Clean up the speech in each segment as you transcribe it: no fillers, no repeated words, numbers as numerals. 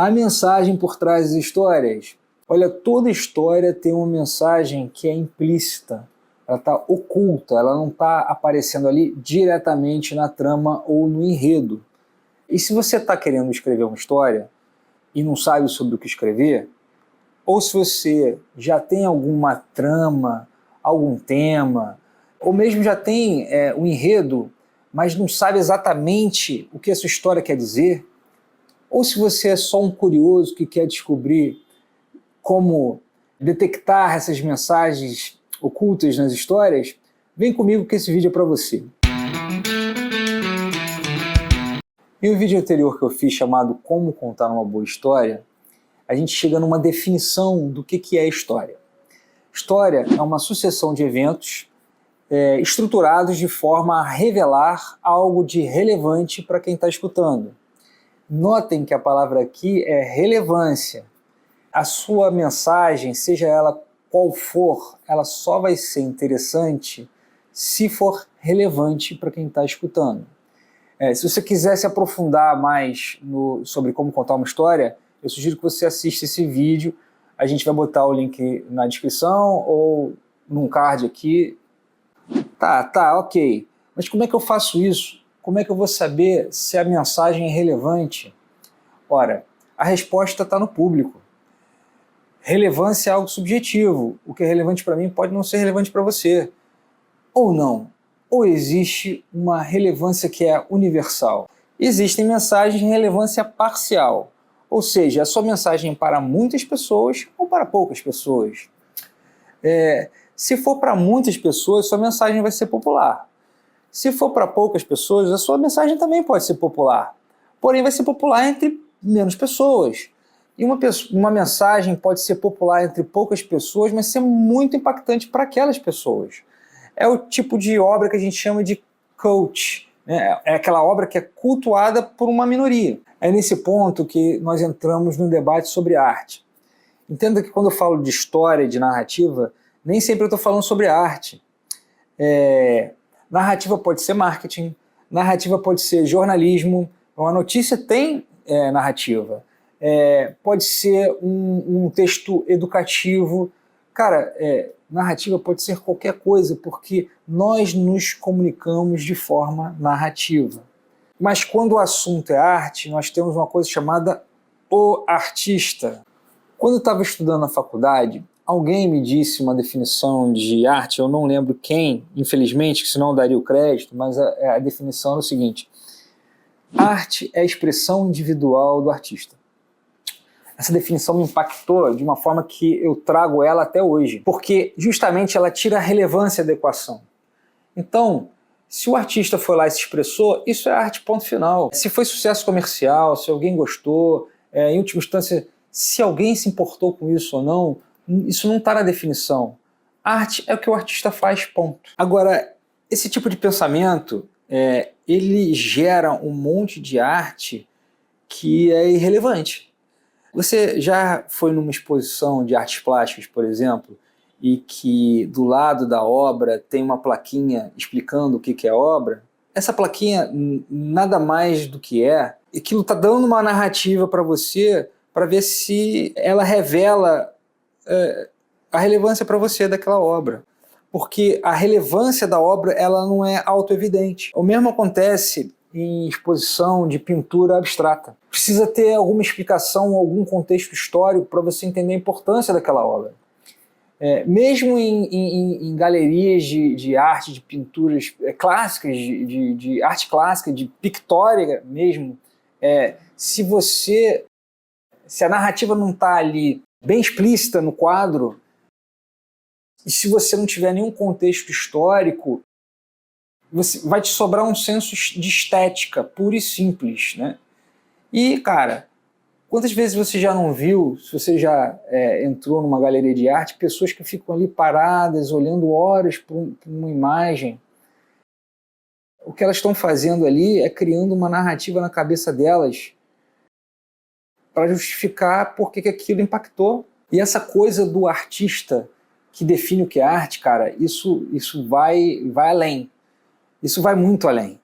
A mensagem por trás das histórias. Olha, toda história tem uma mensagem que é implícita, ela está oculta, ela não está aparecendo ali diretamente na trama ou no enredo. E se você está querendo escrever uma história e não sabe sobre o que escrever, ou se você já tem alguma trama, algum tema, ou mesmo já tem um enredo, mas não sabe exatamente o que essa história quer dizer, ou se você é só um curioso que quer descobrir como detectar essas mensagens ocultas nas histórias, vem comigo que esse vídeo é para você. Em um vídeo anterior que eu fiz chamado Como Contar uma Boa História, a gente chega numa definição do que é história. História é uma sucessão de eventos estruturados de forma a revelar algo de relevante para quem está escutando. Notem que a palavra aqui é relevância. A sua mensagem, seja ela qual for, ela só vai ser interessante se for relevante para quem está escutando. Se você quiser se aprofundar mais sobre como contar uma história, eu sugiro que você assista esse vídeo. A gente vai botar o link na descrição ou num card aqui. Tá, ok. Mas como é que eu faço isso? Como é que eu vou saber se a mensagem é relevante? Ora, a resposta está no público. Relevância é algo subjetivo. O que é relevante para mim pode não ser relevante para você. Ou não. Ou existe uma relevância que é universal. Existem mensagens de relevância parcial. Ou seja, a sua mensagem é para muitas pessoas ou para poucas pessoas. Se for para muitas pessoas, sua mensagem vai ser popular. Se for para poucas pessoas, a sua mensagem também pode ser popular. Porém, vai ser popular entre menos pessoas. E uma mensagem pode ser popular entre poucas pessoas, mas ser muito impactante para aquelas pessoas. É o tipo de obra que a gente chama de cult, né? É aquela obra que é cultuada por uma minoria. É nesse ponto que nós entramos no debate sobre arte. Entenda que quando eu falo de história, de narrativa, nem sempre eu estou falando sobre arte. Narrativa pode ser marketing, narrativa pode ser jornalismo, uma notícia tem narrativa. Pode ser um texto educativo. Cara, narrativa pode ser qualquer coisa, porque nós nos comunicamos de forma narrativa. Mas quando o assunto é arte, nós temos uma coisa chamada o artista. Quando eu estava estudando na faculdade, alguém me disse uma definição de arte, eu não lembro quem, infelizmente, senão eu daria o crédito, mas a definição era o seguinte: arte é a expressão individual do artista. Essa definição me impactou de uma forma que eu trago ela até hoje, porque justamente ela tira a relevância da equação. Então, se o artista foi lá e se expressou, isso é arte, ponto final. Se foi sucesso comercial, se alguém gostou, em última instância, se alguém se importou com isso ou não, isso não está na definição. Arte é o que o artista faz, ponto. Agora, esse tipo de pensamento, ele gera um monte de arte que é irrelevante. Você já foi numa exposição de artes plásticas, por exemplo, e que do lado da obra tem uma plaquinha explicando o que é obra? Essa plaquinha nada mais do que aquilo está dando uma narrativa para você, para ver se ela revela a relevância para você daquela obra. Porque a relevância da obra ela não é autoevidente. O mesmo acontece em exposição de pintura abstrata. Precisa ter alguma explicação, algum contexto histórico para você entender a importância daquela obra. Mesmo em galerias de arte, de pinturas clássicas, de arte clássica, de pictória mesmo, se a narrativa não está ali bem explícita no quadro, e se você não tiver nenhum contexto histórico, vai te sobrar um senso de estética pura e simples, né? E, cara, quantas vezes você já não viu, se você já entrou numa galeria de arte, pessoas que ficam ali paradas, olhando horas para uma imagem? O que elas estão fazendo ali é criando uma narrativa na cabeça delas para justificar por que aquilo impactou. E essa coisa do artista que define o que é arte, cara, isso vai além. Isso vai muito além.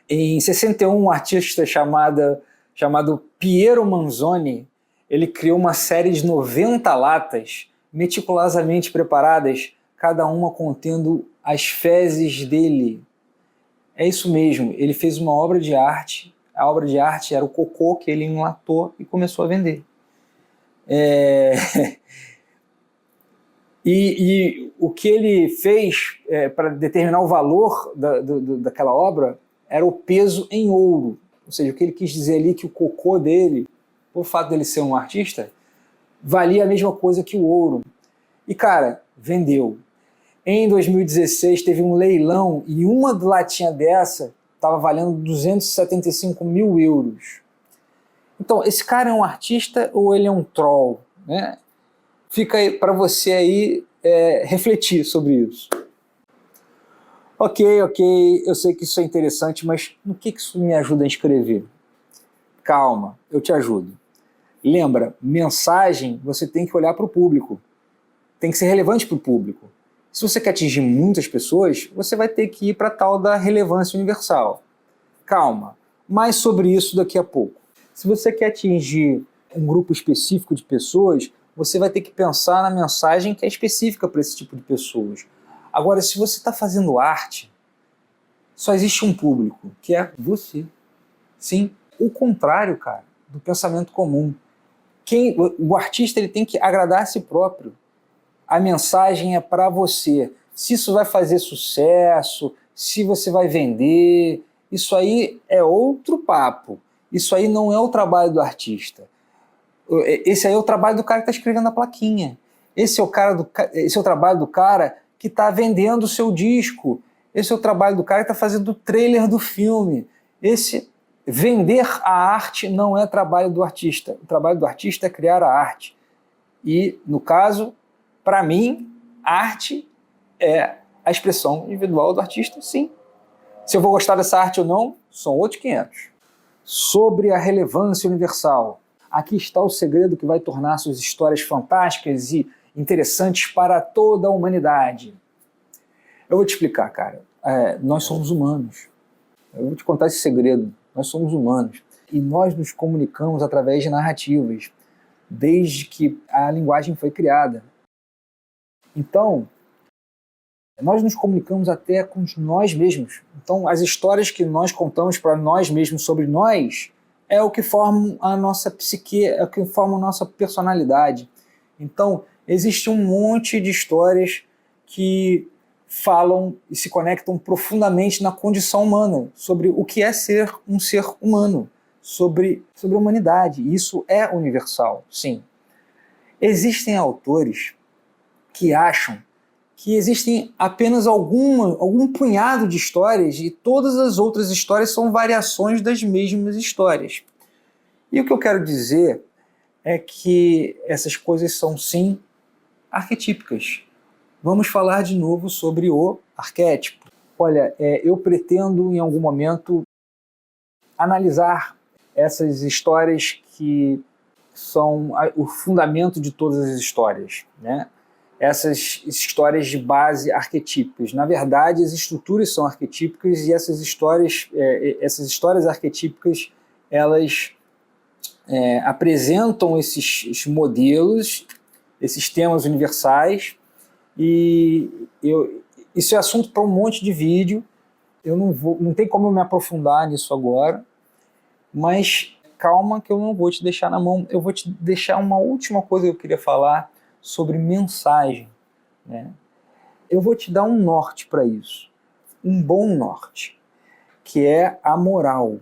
Em 61, um artista chamado Piero Manzoni, ele criou uma série de 90 latas meticulosamente preparadas, cada uma contendo as fezes dele. É isso mesmo, ele fez uma obra de arte, a obra de arte era o cocô que ele enlatou e começou a vender. E o que ele fez para determinar o valor daquela obra era o peso em ouro. Ou seja, o que ele quis dizer ali que o cocô dele, por fato dele ser um artista, valia a mesma coisa que o ouro. E, cara, vendeu. Em 2016 teve um leilão e uma latinha dessa estava valendo 275 mil euros. Então, esse cara é um artista ou ele é um troll, né? Fica aí para você aí refletir sobre isso. Ok, eu sei que isso é interessante, mas no que isso me ajuda a escrever? Calma, eu te ajudo. Lembra, mensagem você tem que olhar para o público, tem que ser relevante para o público. Se você quer atingir muitas pessoas, você vai ter que ir para a tal da relevância universal. Calma, mais sobre isso daqui a pouco. Se você quer atingir um grupo específico de pessoas, você vai ter que pensar na mensagem que é específica para esse tipo de pessoas. Agora, se você está fazendo arte, só existe um público, que é você. Sim, o contrário, cara, do pensamento comum. O artista ele tem que agradar a si próprio. A mensagem é para você. Se isso vai fazer sucesso, se você vai vender, isso aí é outro papo. Isso aí não é o trabalho do artista. Esse aí é o trabalho do cara que está escrevendo a plaquinha. Esse é o trabalho do cara que está vendendo o seu disco. Esse é o trabalho do cara que está fazendo o trailer do filme. Vender a arte não é trabalho do artista. O trabalho do artista é criar a arte. E, no caso, para mim, arte é a expressão individual do artista, sim. Se eu vou gostar dessa arte ou não, são outros 500. Sobre a relevância universal. Aqui está o segredo que vai tornar suas histórias fantásticas e interessantes para toda a humanidade. Eu vou te explicar, cara. Nós somos humanos. Eu vou te contar esse segredo. Nós somos humanos. E nós nos comunicamos através de narrativas, desde que a linguagem foi criada. Então, nós nos comunicamos até com nós mesmos. Então, as histórias que nós contamos para nós mesmos sobre nós é o que forma a nossa psique, é o que forma a nossa personalidade. Então, existe um monte de histórias que falam e se conectam profundamente na condição humana, sobre o que é ser um ser humano, sobre a humanidade. Isso é universal, sim. Existem autores que acham que existem apenas algum punhado de histórias e todas as outras histórias são variações das mesmas histórias. E o que eu quero dizer é que essas coisas são, sim, arquetípicas. Vamos falar de novo sobre o arquétipo. Olha, eu pretendo em algum momento analisar essas histórias que são o fundamento de todas as histórias, né? Essas histórias de base arquetípicas. Na verdade, as estruturas são arquetípicas e essas histórias arquetípicas, elas apresentam esses modelos, esses temas universais, e isso é assunto para um monte de vídeo. Não tem como eu me aprofundar nisso agora, mas calma que eu não vou te deixar na mão. Eu vou te deixar uma última coisa que eu queria falar sobre mensagem, né? Eu vou te dar um norte para isso, um bom norte, que é a moral.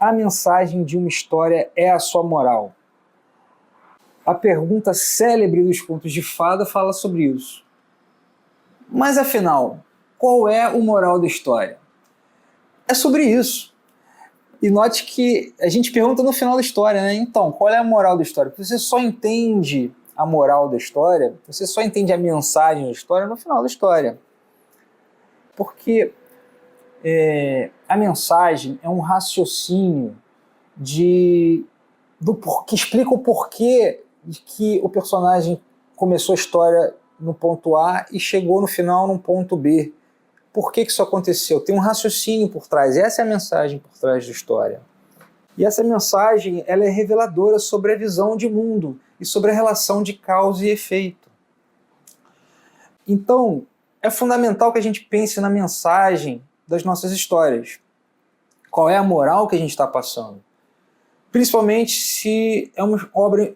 A mensagem de uma história é a sua moral. A pergunta célebre dos contos de fada fala sobre isso. Mas afinal, qual é o moral da história? É sobre isso. E note que a gente pergunta no final da história, né? Então, qual é a moral da história? Porque você só entende a moral da história, você só entende a mensagem da história no final da história. Porque a mensagem é um raciocínio que explica o porquê de que o personagem começou a história no ponto A e chegou no final no ponto B. Por que isso aconteceu? Tem um raciocínio por trás. Essa é a mensagem por trás da história. E essa mensagem ela é reveladora sobre a visão de mundo e sobre a relação de causa e efeito. Então, é fundamental que a gente pense na mensagem das nossas histórias. Qual é a moral que a gente está passando? Principalmente se é uma obra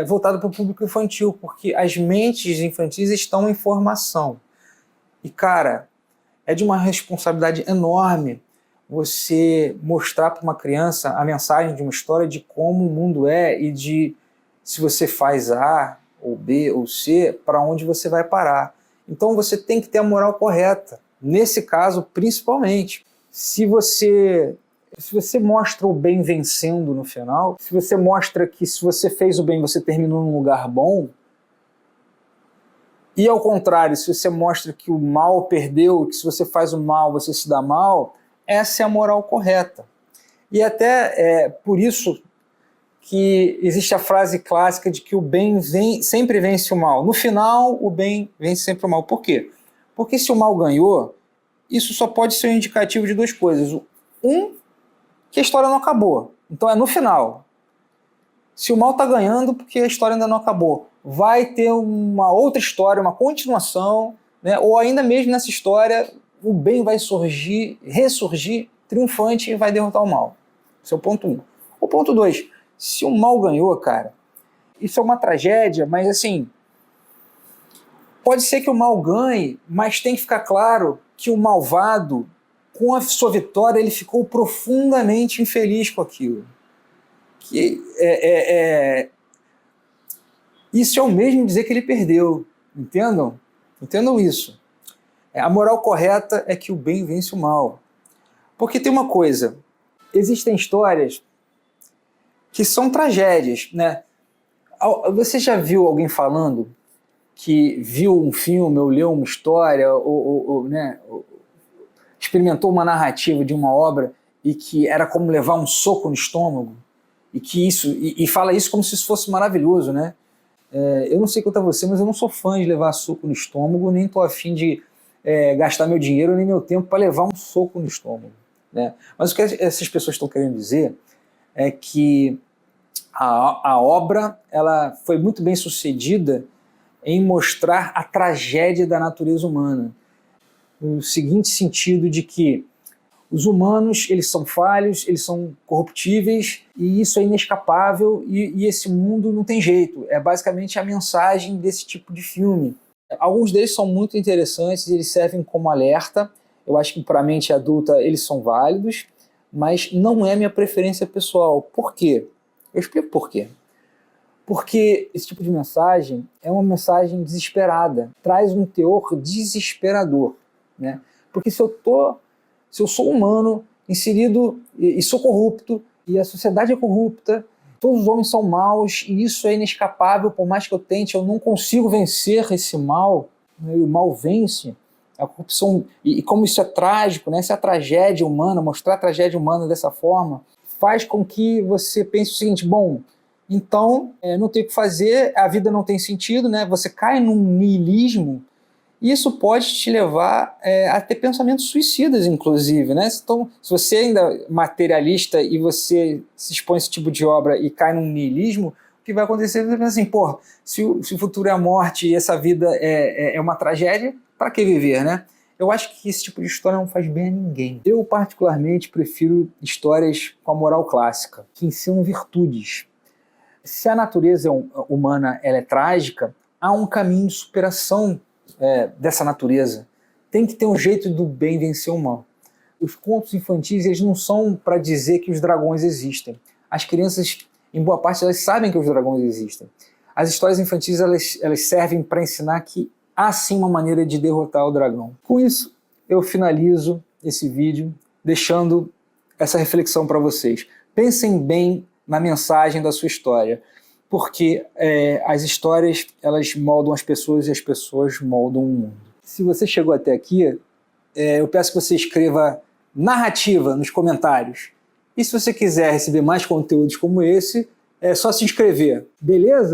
voltada para o público infantil, porque as mentes infantis estão em formação. E, cara, é de uma responsabilidade enorme você mostrar para uma criança a mensagem de uma história de como o mundo é e de se você faz A, ou B, ou C, para onde você vai parar. Então você tem que ter a moral correta. Nesse caso, principalmente, se você mostra o bem vencendo no final, se você mostra que se você fez o bem, você terminou num lugar bom, e ao contrário, se você mostra que o mal perdeu, que se você faz o mal, você se dá mal, essa é a moral correta. E até por isso que existe a frase clássica de que o bem sempre vence o mal. No final, o bem vence sempre o mal. Por quê? Porque se o mal ganhou, isso só pode ser um indicativo de duas coisas. Um, que a história não acabou. Então é no final. Se o mal está ganhando, porque a história ainda não acabou. Vai ter uma outra história, uma continuação, né? Ou ainda mesmo nessa história, o bem vai ressurgir triunfante e vai derrotar o mal. Esse é o ponto 1. O ponto 2, se o mal ganhou, cara, isso é uma tragédia, mas assim, pode ser que o mal ganhe, mas tem que ficar claro que o malvado, com a sua vitória, ele ficou profundamente infeliz com aquilo. Que isso é o mesmo dizer que ele perdeu, entendam? Entendam isso. A moral correta é que o bem vence o mal. Porque tem uma coisa, existem histórias que são tragédias, né? Você já viu alguém falando que viu um filme ou leu uma história né, experimentou uma narrativa de uma obra e que era como levar um soco no estômago? E que fala isso como se isso fosse maravilhoso, né? Eu não sei quanto a você, mas eu não sou fã de levar soco no estômago, nem estou afim de gastar meu dinheiro nem meu tempo para levar um soco no estômago, né? Mas o que essas pessoas estão querendo dizer é que a obra ela foi muito bem sucedida em mostrar a tragédia da natureza humana, no seguinte sentido de que os humanos, eles são falhos, eles são corruptíveis e isso é inescapável e esse mundo não tem jeito. É basicamente a mensagem desse tipo de filme. Alguns deles são muito interessantes, eles servem como alerta. Eu acho que para a mente adulta eles são válidos, mas não é minha preferência pessoal. Por quê? Eu explico por quê. Porque esse tipo de mensagem é uma mensagem desesperada, traz um teor desesperador, né? Porque se eu sou humano, inserido e sou corrupto, e a sociedade é corrupta, todos os homens são maus, e isso é inescapável, por mais que eu tente, eu não consigo vencer esse mal, né? E o mal vence, a corrupção, e como isso é trágico, né? Essa é a tragédia humana, mostrar a tragédia humana dessa forma, faz com que você pense o seguinte, bom, então não tem o que fazer, a vida não tem sentido, né? Você cai num niilismo. Isso pode te levar a ter pensamentos suicidas, inclusive, né? Então, se você ainda é materialista e você se expõe a esse tipo de obra e cai num niilismo, o que vai acontecer é assim, pô, se o futuro é a morte e essa vida é uma tragédia, para que viver, né? Eu acho que esse tipo de história não faz bem a ninguém. Eu, particularmente, prefiro histórias com a moral clássica, que ensinam virtudes. Se a natureza humana ela é trágica, há um caminho de superação dessa natureza. Tem que ter um jeito do bem vencer o mal. Os contos infantis eles não são para dizer que os dragões existem. As crianças, em boa parte, elas sabem que os dragões existem. As histórias infantis elas servem para ensinar que há sim uma maneira de derrotar o dragão. Com isso, eu finalizo esse vídeo deixando essa reflexão para vocês. Pensem bem na mensagem da sua história, porque as histórias elas moldam as pessoas e as pessoas moldam o mundo. Se você chegou até aqui, eu peço que você escreva narrativa nos comentários. E se você quiser receber mais conteúdos como esse, é só se inscrever, beleza?